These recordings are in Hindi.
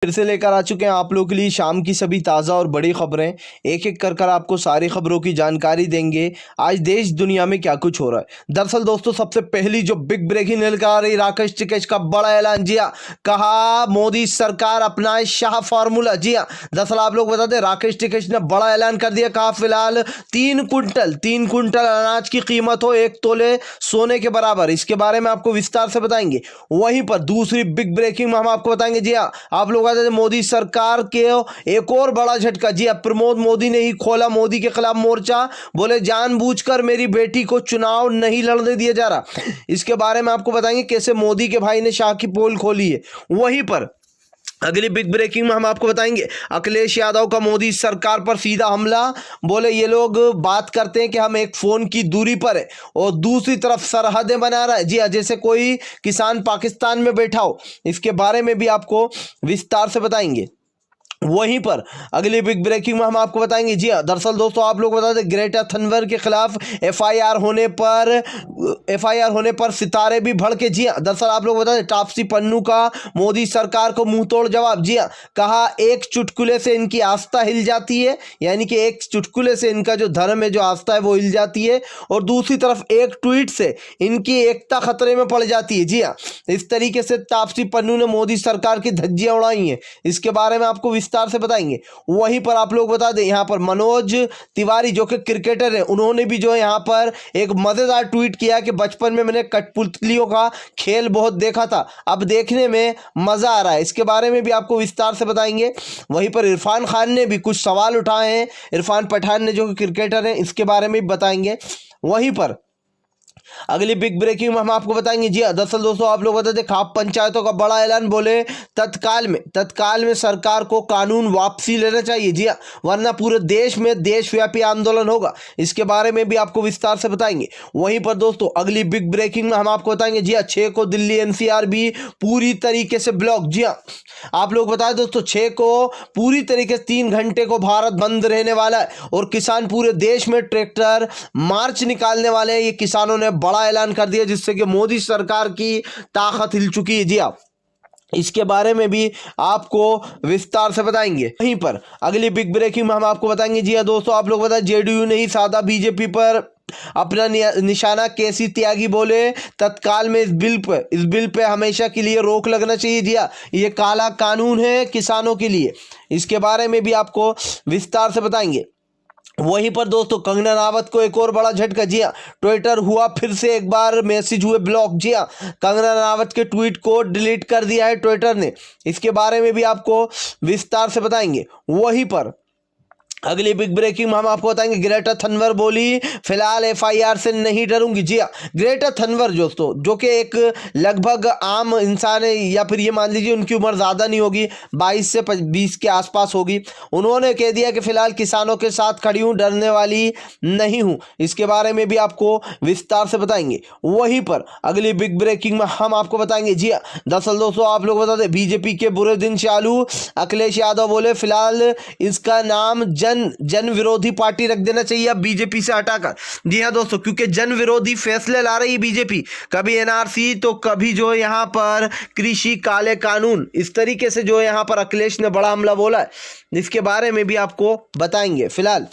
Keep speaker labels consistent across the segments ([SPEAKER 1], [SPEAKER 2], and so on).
[SPEAKER 1] फिर से लेकर आ चुके हैं आप लोगों के लिए शाम की सभी ताज़ा और बड़ी खबरें। एक एक कर आपको सारी खबरों की जानकारी देंगे आज देश दुनिया में क्या कुछ हो रहा है। दरअसल दोस्तों, सबसे पहली जो बिग ब्रेकिंग निकल आ रही, राकेश टिकैत का बड़ा ऐलान। जी हाँ, कहा मोदी सरकार अपनाए शाह फार्मूला। जी हाँ, दरअसल आप लोग बता दें, राकेश टिकैत ने बड़ा ऐलान कर दिया। कहा फिलहाल 3 कुंटल अनाज की कीमत हो 1 तोले सोने के बराबर। इसके बारे में आपको विस्तार से बताएंगे। वहीं पर दूसरी बिग ब्रेकिंग में हम आपको बताएंगे। जी हाँ, आप लोग मोदी सरकार के एक और बड़ा झटका। जी अब प्रमोद मोदी ने ही खोला मोदी के खिलाफ मोर्चा। बोले जानबूझकर मेरी बेटी को चुनाव नहीं लड़ने दिया जा रहा। इसके बारे में आपको बताएंगे कैसे मोदी के भाई ने शाह की पोल खोली है। वहीं पर अगली बिग ब्रेकिंग में हम आपको बताएंगे अखिलेश यादव का मोदी सरकार पर सीधा हमला। बोले ये लोग बात करते हैं कि हम एक फोन की दूरी पर है और दूसरी तरफ सरहदें बना रहा है। जी हाँ, जैसे कोई किसान पाकिस्तान में बैठा हो। इसके बारे में भी आपको विस्तार से बताएंगे। वहीं पर अगली बिग ब्रेकिंग में हम आपको बताएंगे। जी हाँ, दरअसल दोस्तों आप लोग बता दें, ग्रेटा थनबर के खिलाफ एफआईआर होने पर सितारे भी भड़के। जी हाँ, दरअसल आप लोग बता दें, तापसी पन्नू का मोदी सरकार को मुंह तोड़ जवाब। जी हाँ, कहा एक चुटकुले से इनकी आस्था हिल जाती है, यानी कि एक चुटकुले से इनका जो धर्म है, जो आस्था है, वो हिल जाती है, और दूसरी तरफ एक ट्वीट से इनकी एकता खतरे में पड़ जाती है। जी हाँ, इस तरीके से तापसी पन्नू ने मोदी सरकार की धज्जियां उड़ाई हैं। इसके बारे में आपको विस्तार से बताएंगे। वहीं पर आप लोग बता दें, यहां पर मनोज तिवारी जो कि क्रिकेटर हैं, उन्होंने भी जो है यहां पर एक मजेदार ट्वीट किया कि बचपन में मैंने कठपुतलियों का खेल बहुत देखा था, अब देखने में मजा आ रहा है। इसके बारे में भी आपको विस्तार से बताएंगे। वहीं पर इरफान खान ने भी कुछ सवाल उठाए हैं, इरफान पठान ने जो कि क्रिकेटर हैं, इसके बारे में भी बताएंगे। वहीं पर अगली बिग ब्रेकिंग में हम आपको बताएंगे। जी हाँ, दरअसल दोस्तों आप लोग बताते खाप पंचायतों का बड़ा ऐलान। बोले तत्काल में सरकार को कानून वापसी लेना चाहिए। जी हाँ, वरना पूरे देश में देशव्यापी आंदोलन होगा। इसके बारे में भी आपको विस्तार से बताएंगे। वहीं पर दोस्तों अगली बिग ब्रेकिंग में हम आपको बताएंगे। जी हाँ, 6 को दिल्ली एनसीआर भी पूरी तरीके से ब्लॉक। जी हाँ, आप लोग बताएं दोस्तों, 6 को पूरी तरीके से 3 घंटे को भारत बंद रहने वाला है और किसान पूरे देश में ट्रैक्टर मार्च निकालने वाले हैं। ये किसानों ने बड़ा ऐलान कर दिया, जिससे कि मोदी सरकार की ताकत हिल चुकी है। जी हाँ, इसके बारे में भी आपको विस्तार से बताएंगे। वहीं पर अगली बिग ब्रेकिंग में हम आपको बताएंगे। जी हाँ दोस्तों, आप लोग बताएं, जेडीयू ने ही साधा बीजेपी पर अपना निशाना। केसी त्यागी बोले तत्काल में इस बिल पे हमेशा के लिए रोक लगना चाहिए। जी हाँ, ये काला कानून है किसानों के लिए। इसके बारे में भी आपको विस्तार से बताएंगे। वहीं पर दोस्तों कंगना रनावत को एक और बड़ा झटका। जी हाँ, ट्विटर हुआ फिर से एक बार मैसेज हुए ब्लॉक। जी हाँ, कंगना रनावत के ट्वीट को डिलीट कर दिया है ट्विटर ने। इसके बारे में भी आपको विस्तार से बताएंगे। वहीं पर अगली बिग ब्रेकिंग में हम आपको बताएंगे, ग्रेटा थनबर बोली फिलहाल एफआईआर से नहीं डरूंगी। जी हाँ, ग्रेटा थनबर दोस्तों जो कि एक लगभग आम इंसान है, या फिर ये मान लीजिए उनकी उम्र ज़्यादा नहीं होगी, 22 से 20 के आसपास होगी। उन्होंने कह दिया कि फिलहाल किसानों के साथ खड़ी हूँ, डरने वाली नहीं हूँ। इसके बारे में भी आपको विस्तार से बताएंगे। वहीं पर अगली बिग ब्रेकिंग में हम आपको बताएंगे। जी हाँ, दरअसल दोस्तों आप लोग बता दें, बीजेपी के बुरे दिन चालू। अखिलेश यादव बोले फिलहाल इसका नाम जन विरोधी पार्टी रख देना चाहिए अब बीजेपी से हटाकर। जी हाँ दोस्तों, क्योंकि जन विरोधी फैसले ला रही है बीजेपी, कभी एनआरसी तो कभी जो यहाँ पर कृषि काले कानून। इस तरीके से जो यहाँ पर अखिलेश ने बड़ा हमला बोला है, इसके बारे में भी आपको बताएंगे। फिलहाल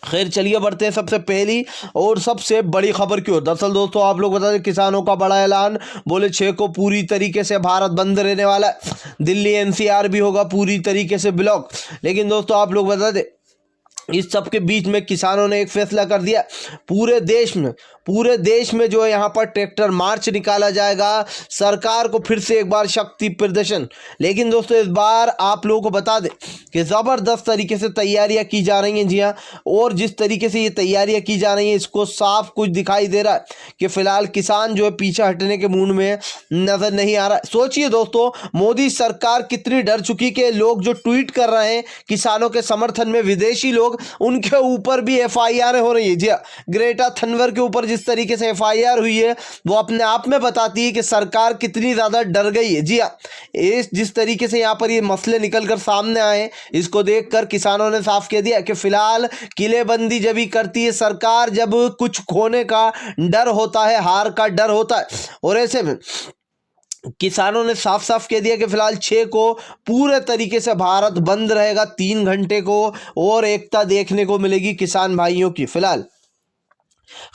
[SPEAKER 1] खैर चलिए बढ़ते हैं सबसे पहली और सबसे बड़ी खबर की ओर। दरअसल दोस्तों आप लोग बता दें, किसानों का बड़ा ऐलान। बोले 6 को पूरी तरीके से भारत बंद रहने वाला है, दिल्ली एनसीआर भी होगा पूरी तरीके से ब्लॉक। लेकिन दोस्तों आप लोग बता दें, इस सब के बीच में किसानों ने एक फैसला कर दिया, पूरे देश में जो है यहाँ पर ट्रैक्टर मार्च निकाला जाएगा। सरकार को फिर से एक बार शक्ति प्रदर्शन। लेकिन दोस्तों इस बार आप लोगों को बता दें कि ज़बरदस्त तरीके से तैयारियां की जा रही हैं। जी हाँ, और जिस तरीके से ये तैयारियां की जा रही हैं, इसको साफ कुछ दिखाई दे रहा है कि फिलहाल किसान जो है पीछे हटने के मूड में नजर नहीं आ रहा है। सोचिए दोस्तों, मोदी सरकार कितनी डर चुकी कि लोग जो ट्वीट कर रहे हैं किसानों के समर्थन में, विदेशी लोग, उनके ऊपर भी एफआईआर हो रही है। जी हाँ, ग्रेटा थनबर के ऊपर जिस तरीके से एफआईआर हुई है, वो अपने आप में बताती है कि सरकार कितनी ज्यादा डर गई है। जी हाँ, इस जिस तरीके से यहाँ पर ये मसले निकलकर सामने आए, इसको देखकर किसानों ने साफ कह दिया कि फिलहाल किलेबंदी जब ही करती है सरकार, जब कुछ खोने का डर होता है, हार का डर होता है। और ऐसे में किसानों ने साफ साफ कह दिया कि फिलहाल 6 को पूरे तरीके से भारत बंद रहेगा 3 घंटे को, और एकता देखने को मिलेगी किसान भाइयों की। फिलहाल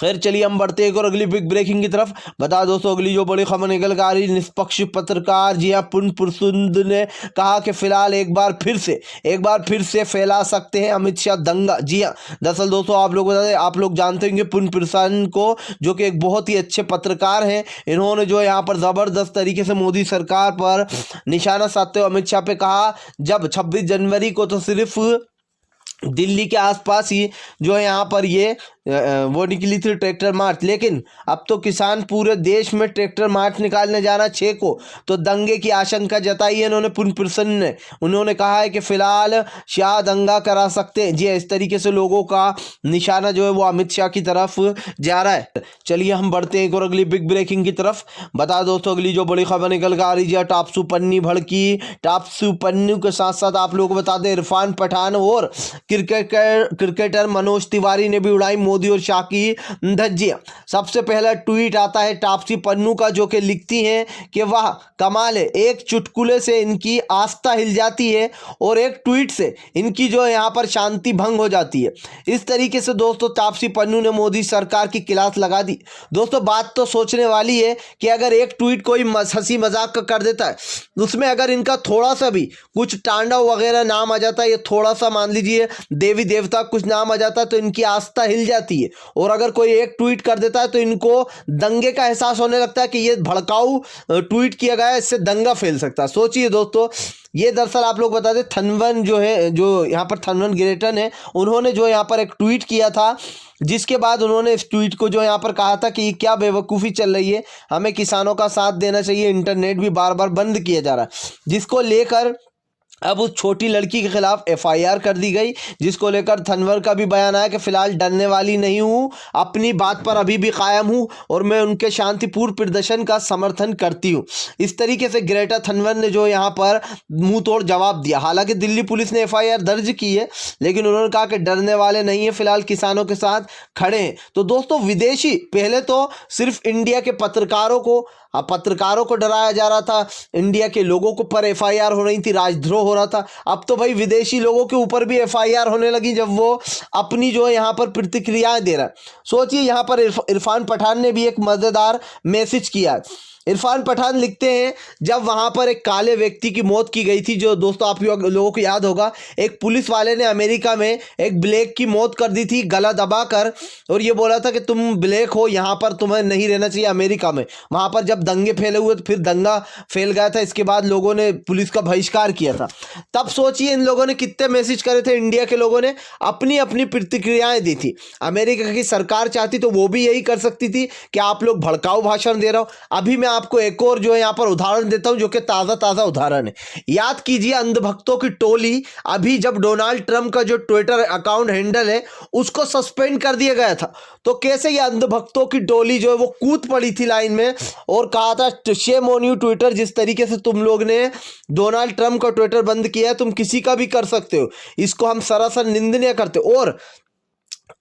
[SPEAKER 1] खैर चलिए हम बढ़ते एक और अगली बिग ब्रेकिंग की तरफ। बता दोस्तों अगली जो बड़ी खबर निकल कर आ रही, निष्पक्ष पत्रकार जी हाँ पुन प्रसुंद ने कहा कि फिलहाल एक बार फिर से फैला सकते हैं अमित शाह दंगा। जी हाँ, दरअसल दोस्तों आप लोग बता दें, आप लोग जानते होंगे पुन प्रसन्न को, जो कि एक बहुत ही अच्छे पत्रकार हैं। इन्होंने जो यहाँ पर ज़बरदस्त तरीके से मोदी सरकार पर निशाना साधते हुए अमित शाह पे कहा, जब 26 जनवरी को तो सिर्फ दिल्ली के आसपास ही जो है यहाँ पर ये वो निकली थी ट्रैक्टर मार्च, लेकिन अब तो किसान पूरे देश में ट्रैक्टर मार्च निकालने जाना 6 को, तो दंगे की आशंका जताई है इन्होंने पुन प्रसन्न ने। उन्होंने कहा है कि फिलहाल शाह दंगा करा सकते हैं। जी इस तरीके से लोगों का निशाना जो है वो अमित शाह की तरफ जा रहा है। चलिए हम बढ़ते हैं एक और अगली बिग ब्रेकिंग की तरफ। बता दोस्तों अगली जो बड़ी खबर निकल कर आ रही है, टापसू पन्नी भड़की। टापसू पन्नू के साथ साथ आप लोग बता दें इरफान पठान और क्रिकेटर मनोज तिवारी ने भी उड़ाई मोदी और शाह की धज्जियां। सबसे पहला ट्वीट आता है तापसी पन्नू का, जो कि लिखती हैं कि वाह कमाल है, एक चुटकुले से इनकी आस्था हिल जाती है और एक ट्वीट से इनकी जो है यहाँ पर शांति भंग हो जाती है। इस तरीके से दोस्तों तापसी पन्नू ने मोदी सरकार की क्लास लगा दी। दोस्तों बात तो सोचने वाली है कि अगर एक ट्वीट कोई हंसी मजाक का कर देता है, उसमें अगर इनका थोड़ा सा भी कुछ तांडव वगैरह नाम आ जाता है, ये थोड़ा सा मान लीजिए देवी देवता कुछ नाम आ जाता है, तो इनकी आस्था हिल जाती है। और अगर कोई एक ट्वीट कर देता है तो इनको दंगे का एहसास होने लगता है कि ये भड़काऊ ट्वीट किया गया है, इससे दंगा फैल सकता है। सोचिए दोस्तों, ये दरअसल आप लोग बता दें थनवन जो है, जो यहाँ पर थनवन गिरेटन है, उन्होंने जो यहाँ पर एक ट्वीट किया था, जिसके बाद उन्होंने इस ट्वीट को जो यहाँ पर कहा था कि क्या बेवकूफ़ी चल रही है, हमें किसानों का साथ देना चाहिए, इंटरनेट भी बार बार बंद किया जा रहा है, जिसको लेकर अब उस छोटी लड़की के खिलाफ एफआईआर कर दी गई, जिसको लेकर थनवर का भी बयान आया कि फिलहाल डरने वाली नहीं हूँ, अपनी बात पर अभी भी कायम हूँ और मैं उनके शांतिपूर्ण प्रदर्शन का समर्थन करती हूँ। इस तरीके से ग्रेटा थनवर ने जो यहाँ पर मुंह तोड़ जवाब दिया। हालांकि दिल्ली पुलिस ने एफआईआर दर्ज की है, लेकिन उन्होंने कहा कि डरने वाले नहीं है, फिलहाल किसानों के साथ खड़े हैं। तो दोस्तों विदेशी, पहले तो सिर्फ इंडिया के पत्रकारों को डराया जा रहा था, इंडिया के लोगों को पर एफआईआर हो रही थी, राजद्रोह हो रहा था। अब तो भाई विदेशी लोगों के ऊपर भी एफआईआर होने लगी जब वो अपनी जो है यहाँ पर प्रतिक्रियाएं दे रहा है। सोचिए यहाँ पर इरफान पठान ने भी एक मजेदार मैसेज किया है। इरफान पठान लिखते हैं, जब वहाँ पर एक काले व्यक्ति की मौत की गई थी, जो दोस्तों आप लोगों को याद होगा, एक पुलिस वाले ने अमेरिका में एक ब्लैक की मौत कर दी थी गला दबाकर, और ये बोला था कि तुम ब्लैक हो, यहाँ पर तुम्हें नहीं रहना चाहिए अमेरिका में। वहाँ पर जब दंगे फैले हुए तो फिर दंगा फैल गया था, इसके बाद लोगों ने पुलिस का बहिष्कार किया था। तब सोचिए इन लोगों ने कितने मैसेज करे थे, इंडिया के लोगों ने अपनी अपनी प्रतिक्रियाएं दी थी। अमेरिका की सरकार चाहती तो वो भी यही कर सकती थी कि आप लोग भड़काऊ भाषण दे रहे हो। अभी मैं आपको एक और जो है यहाँ पर उदाहरण देता हूं, जो कि ताजा उदाहरण है। याद कीजिए अंधभक्तों की टोली, अभी जब डोनाल्ड ट्रंप का जो ट्विटर अकाउंट हैंडल है उसको सस्पेंड कर दिया गया था, तो कैसे ये अंधभक्तों की टोली जो है वो कूद पड़ी थी लाइन में और कहा था शेम ऑन यू ट्विटर, जिस तरीके से तुम लोग ने डोनाल्ड ट्रंप का ट्विटर बंद किया है, तुम किसी का भी कर सकते हो, इसको हम सरासर निंदनीय करते। और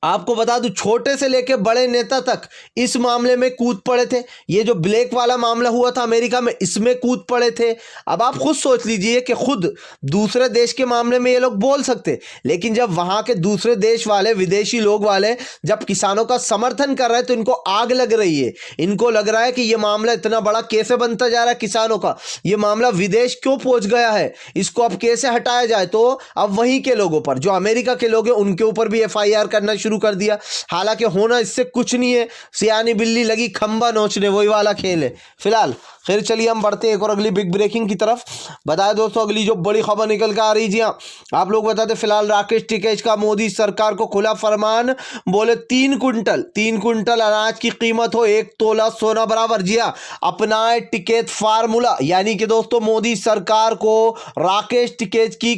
[SPEAKER 1] आपको बता दूं छोटे से लेकर बड़े नेता तक इस मामले में कूद पड़े थे। ये जो ब्लैक वाला मामला हुआ था अमेरिका में, इसमें कूद पड़े थे। अब आप खुद सोच लीजिए कि खुद दूसरे देश के मामले में ये लोग बोल सकते, लेकिन जब वहां के दूसरे देश वाले, विदेशी लोग वाले जब किसानों का समर्थन कर रहे हैं तो इनको आग लग रही है। इनको लग रहा है कि ये मामला इतना बड़ा कैसे बनता जा रहा है, किसानों का ये मामला विदेश क्यों पहुंच गया है, इसको अब कैसे हटाया जाए। तो अब वहीं के लोगों पर, जो अमेरिका के लोग हैं, उनके ऊपर भी एफआईआर करना शुरू कर दिया। हालांकि होना इससे कुछ नहीं है, सियानी बिल्ली लगी खंबा नोचने, वही वाला खेल है। फिलहाल खैर चलिए हम बढ़ते हैं एक और अगली बिग ब्रेकिंग की तरफ। बताया दोस्तों अगली जो बड़ी खबर निकल कर आ रही, जी हाँ आप लोग बताते फिलहाल राकेश टिकैत का मोदी सरकार को खुला फरमान, बोले 3 कुंटल अनाज की कीमत हो 1 तोला सोना बराबर। जी हाँ, अपनाए टिकैत फार्मूला, यानी कि दोस्तों मोदी सरकार को राकेश टिकैत की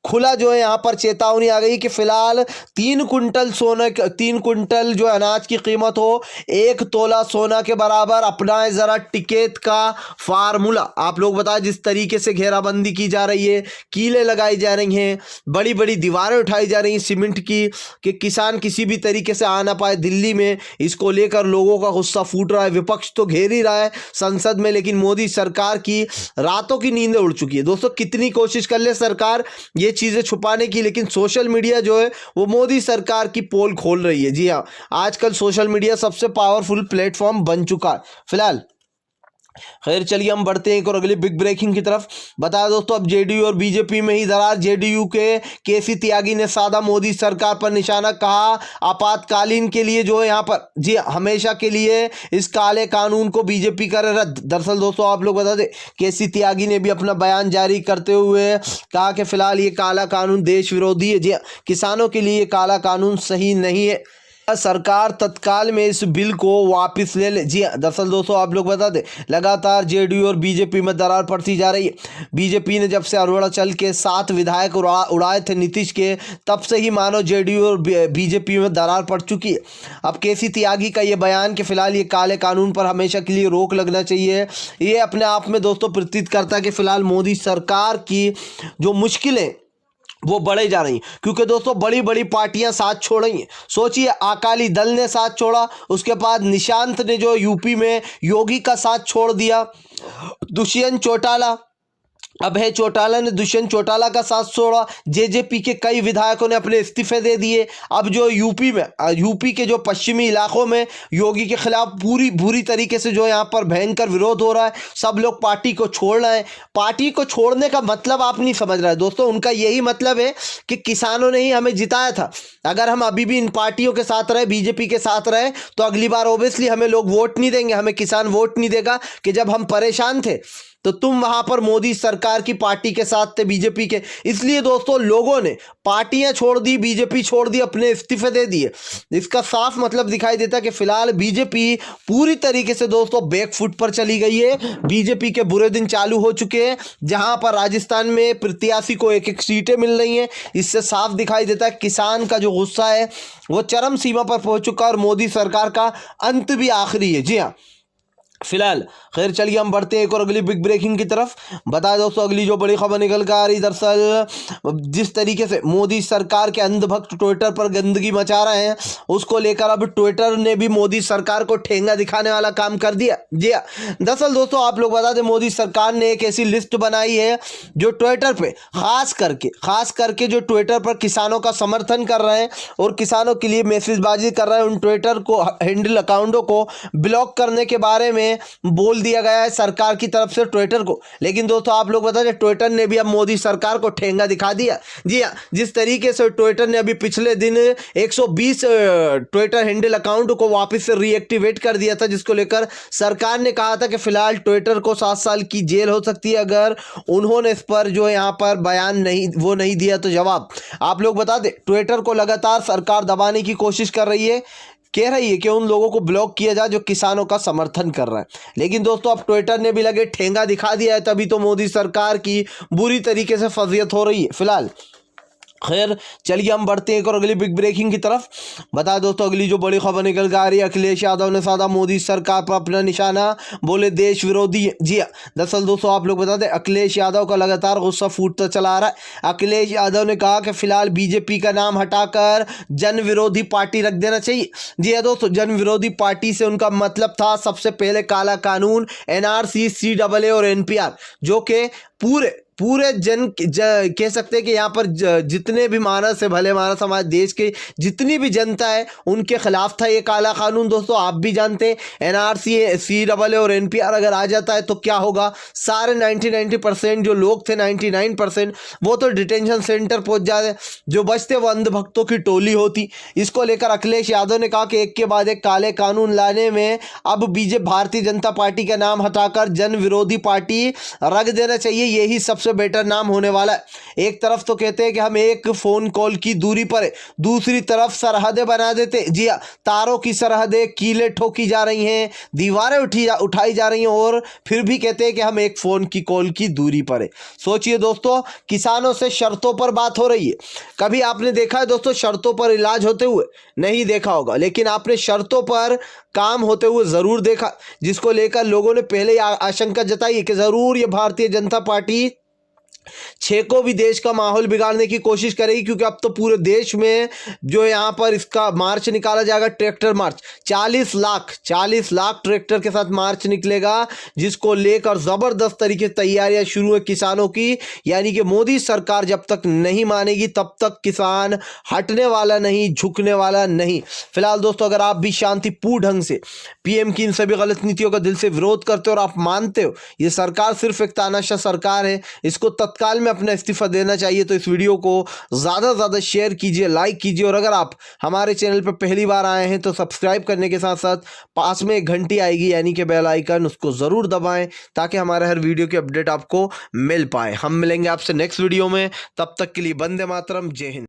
[SPEAKER 1] खुला जो है यहाँ पर चेतावनी आ गई कि फिलहाल 3 कुंटल जो अनाज की कीमत हो 1 तोला सोना के बराबर अपनाए जरा टिकैत का फार्मूला। आप लोग बताएं, जिस तरीके से घेराबंदी की जा रही है, कीलें लगाई जा रही हैं, बड़ी बड़ी दीवारें उठाई जा रही हैं सीमेंट की कि किसान किसी भी तरीके से आ ना पाए दिल्ली में, इसको लेकर लोगों का गुस्सा फूट रहा है। विपक्ष तो घेर ही रहा है संसद में, लेकिन मोदी सरकार की रातों की नींदें उड़ चुकी है। दोस्तों, कितनी कोशिश कर ले सरकार ये चीजें छुपाने की, लेकिन सोशल मीडिया जो है वो मोदी सरकार की पोल खोल रही है। जी हाँ, आजकल सोशल मीडिया सबसे पावरफुल प्लेटफॉर्म बन चुका है। फिलहाल खैर चलिए हम बढ़ते हैं एक और अगली बिग ब्रेकिंग की तरफ। बताया दोस्तों, अब जेडीयू और बीजेपी में ही दरार। जेडीयू के केसी त्यागी ने साधा मोदी सरकार पर निशाना, कहा आपातकालीन के लिए जो है यहाँ पर जी हमेशा के लिए इस काले कानून को बीजेपी करे रद्द। दरअसल दोस्तों आप लोग बता दें, केसी त्यागी ने भी अपना बयान जारी करते हुए कहा कि फिलहाल ये काला कानून देश विरोधी है। जी किसानों के लिए ये काला कानून सही नहीं है, सरकार तत्काल में इस बिल को वापस ले ले। जी हाँ, दरअसल दोस्तों आप लोग बता दें, लगातार जेडीयू और बीजेपी में दरार पड़ती जा रही है। बीजेपी ने जब से अरुणाचल के 7 विधायक उड़ाए थे नीतीश के, तब से ही मानो जेडीयू और बीजेपी में दरार पड़ चुकी है। अब केसी त्यागी का ये बयान कि फिलहाल ये काले कानून पर हमेशा के लिए रोक लगना चाहिए, ये अपने आप में दोस्तों प्रतीत करता है कि फिलहाल मोदी सरकार की जो मुश्किलें वो बढ़े जा रही हैं, क्योंकि दोस्तों बड़ी बड़ी पार्टियां साथ छोड़ रही हैं। सोचिए, अकाली दल ने साथ छोड़ा, उसके बाद निशांत ने जो यूपी में योगी का साथ छोड़ दिया, दुष्यंत चौटाला अभय चौटाला ने दुष्यंत चौटाला का साथ छोड़ा, जेजेपी के कई विधायकों ने अपने इस्तीफे दे दिए। अब जो यूपी के जो पश्चिमी इलाकों में योगी के खिलाफ बुरी तरीके से जो यहाँ पर भयंकर विरोध हो रहा है, सब लोग पार्टी को छोड़ रहे हैं। पार्टी को छोड़ने का मतलब आप नहीं समझ रहे हैं दोस्तों, उनका यही मतलब है कि किसानों ने ही हमें जिताया था, अगर हम अभी भी इन पार्टियों के साथ रहे, बीजेपी के साथ रहे, तो अगली बार ओबियसली हमें लोग वोट नहीं देंगे, हमें किसान वोट नहीं देगा कि जब हम परेशान थे तो तुम वहां पर मोदी सरकार की पार्टी के साथ थे, बीजेपी के। इसलिए दोस्तों लोगों ने पार्टियां छोड़ दी, बीजेपी छोड़ दी, अपने इस्तीफे दे दिए। इसका साफ मतलब दिखाई देता है कि फिलहाल बीजेपी पूरी तरीके से दोस्तों बैकफुट पर चली गई है। बीजेपी के बुरे दिन चालू हो चुके हैं, जहां पर राजस्थान में प्रत्याशी को 1-1 सीटें मिल रही हैं। इससे साफ दिखाई देता है किसान का जो गुस्सा है वो चरम सीमा पर पहुंच चुका है और मोदी सरकार का अंत भी आखिरी है। जी हाँ, फिलहाल खैर चलिए हम बढ़ते हैं एक और अगली बिग ब्रेकिंग की तरफ। बताया दोस्तों, अगली जो बड़ी खबर निकल कर आ रही, दरअसल जिस तरीके से मोदी सरकार के अंधभक्त ट्विटर पर गंदगी मचा रहे हैं, उसको लेकर अब ट्विटर ने भी मोदी सरकार को ठेंगा दिखाने वाला काम कर दिया। जी हाँ, दरअसल दोस्तों आप लोग बता दें, मोदी सरकार ने एक ऐसी लिस्ट बनाई है जो ट्विटर पे खास करके जो ट्विटर पर किसानों का समर्थन कर रहे हैं और किसानों के लिए मैसेजबाजी कर रहे हैं, उन ट्विटर को हैंडल अकाउंटों को ब्लॉक करने के बारे में बोल दिया गया है सरकार की तरफ से ट्विटर को। लेकिन दोस्तों आप लोग बता दें, ट्विटर ने भी अब मोदी सरकार को ठेंगा दिखा दिया। जी हाँ, जिस तरीके से ट्विटर ने अभी पिछले दिन 120 ट्विटर हैंडल अकाउंट को वापस से रीएक्टिवेट कर दिया था, जिसको लेकर सरकार ने कहा था कि फिलहाल ट्विटर को 7 साल की जेल हो सकती है अगर उन्होंने इस पर जो यहाँ पर बयान नहीं दिया तो जवाब। आप लोग बता दें, ट्विटर को लगातार सरकार दबाने की कोशिश कर रही है, कह रही है कि उन लोगों को ब्लॉक किया जाए जो किसानों का समर्थन कर रहे हैं। लेकिन दोस्तों अब ट्विटर ने भी लगे ठेंगा दिखा दिया है, तभी तो मोदी सरकार की बुरी तरीके से फजीहत हो रही है। फिलहाल खैर चलिए हम बढ़ते हैं एक और अगली बिग ब्रेकिंग की तरफ। बता दोस्तों, अगली जो बड़ी खबर निकल कर आ रही है, अखिलेश यादव ने साधा मोदी सरकार पर अपना निशाना, बोले देश विरोधी है। जी हाँ, दरअसल दोस्तों आप लोग बता दें, अखिलेश यादव का लगातार गुस्सा फूटता चला आ रहा है। अखिलेश यादव ने कहा कि फिलहाल बीजेपी का नाम हटाकर जन विरोधी पार्टी रख देना चाहिए। जी हाँ दोस्तों, जन विरोधी पार्टी से उनका मतलब था सबसे पहले काला कानून, NRC, CAA और NPR, जो कि पूरे कह सकते हैं कि यहाँ पर जितने भी मानस है, भले मानस हमारे देश के जितनी भी जनता है, उनके खिलाफ था ये काला कानून। दोस्तों आप भी जानते हैं, NRC, CAA और NPR अगर आ जाता है तो क्या होगा, सारे 90% जो लोग थे, 99% वो तो डिटेंशन सेंटर पहुंच जाते, जो बचते वो अंधभक्तों की टोली होती। इसको लेकर अखिलेश यादव ने कहा कि एक के बाद एक काले कानून लाने में अब भारतीय जनता पार्टी का नाम हटाकर जन विरोधी पार्टी रख देना चाहिए, यही सब सबसे बेटर नाम होने वाला है। एक तरफ तो कहते हैं कि हम एक फ़ोन कॉल की दूरी पर है, दूसरी तरफ सरहदें बना देते। जी हाँ, तारों की सरहदें, कीलें ठोकी जा रही हैं, दीवारें उठाई जा रही हैं और फिर भी कहते हैं कि हम एक फ़ोन की कॉल की दूरी पर है। सोचिए दोस्तों, किसानों से शर्तों पर बात हो रही है। कभी आपने देखा है दोस्तों शर्तों पर इलाज होते हुए? नहीं देखा होगा, लेकिन आपने शर्तों पर काम होते हुए ज़रूर देखा, जिसको लेकर लोगों ने पहले ही आशंका जताई है कि ज़रूर ये भारतीय जनता पार्टी छेको भी देश का माहौल बिगाड़ने की कोशिश करेगी, क्योंकि अब तो पूरे देश में जो यहाँ पर इसका मार्च निकाला जाएगा, ट्रैक्टर मार्च, 40 लाख ट्रैक्टर के साथ मार्च निकलेगा, जिसको लेकर ज़बरदस्त तरीके से तैयारियां शुरू है किसानों की। यानी कि मोदी सरकार जब तक नहीं मानेगी तब तक किसान हटने वाला नहीं, झुकने वाला नहीं। फिलहाल दोस्तों, अगर आप भी शांतिपूर्ण ढंग से पीएम की इन सभी गलत नीतियों का दिल से विरोध करते हो और आप मानते हो ये सरकार सिर्फ एक तानाशाह सरकार है, इसको तत्काल में अपना इस्तीफा देना चाहिए, तो इस वीडियो को ज़्यादा से ज़्यादा शेयर कीजिए, लाइक कीजिए और अगर आप हमारे चैनल पर पहली बार आए हैं तो सब्सक्राइब करने के साथ साथ पास में एक घंटी आएगी यानी कि बेल आइकन, उसको ज़रूर दबाएं ताकि हमारे हर वीडियो की अपडेट आपको मिल पाए। हम मिलेंगे आपसे नेक्स्ट वीडियो में, तब तक के लिए वंदे मातरम, जय हिंद।